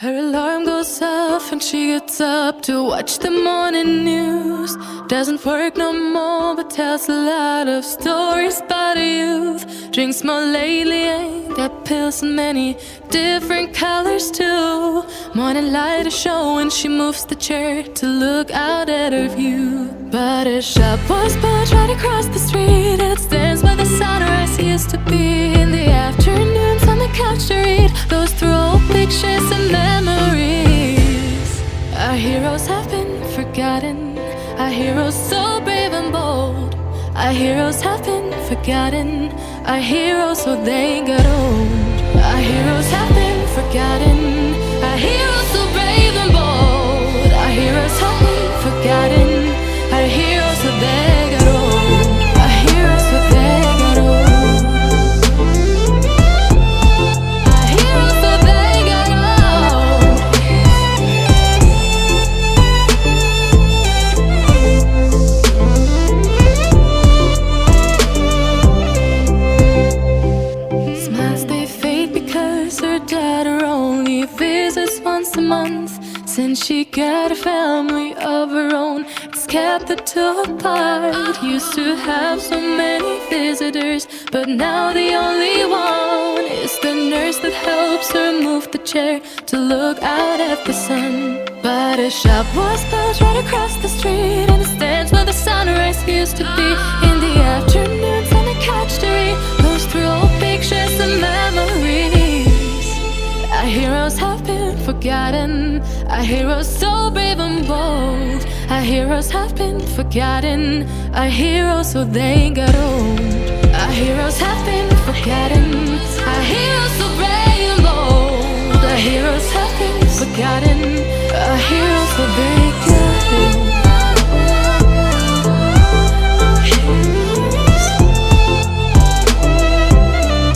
Her alarm goes off and she gets up to watch the morning news. Doesn't work no more but tells a lot of stories about her youth. Drinks more lately, ain't got pills in many different colors too. Morning light is showing, she moves the chair to look out at her view. But her shop was built right across the street, and it stands by the sunrise. He used to be in the afternoons on the couch to read, goes through old pictures and memories. Our heroes have been forgotten, our heroes so brave and bold. Our heroes have been forgotten, our heroes so they got old. Our heroes have been forgotten, our heroes so brave and bold. Our heroes have been forgotten, our heroes so they got old. Our heroes so they got old. Our heroes so they got old. Smiles they fade because her daughter only visits once a month. Since she got a family of her own, it's kept the two apart. Used to have so many visitors, but now the only one is the nurse that helps her move the chair to look out at the sun. But her shop was built right across the street, and it stands where the sunrise used to be. In the afternoons on the couch to read, goes through old pictures and memories. Our heroes have been forgotten, our heroes so brave and bold. Our heroes have been forgotten, our heroes so they got old. Our heroes have been forgotten, our heroes so brave and bold. Our heroes have been forgotten, our heroes so they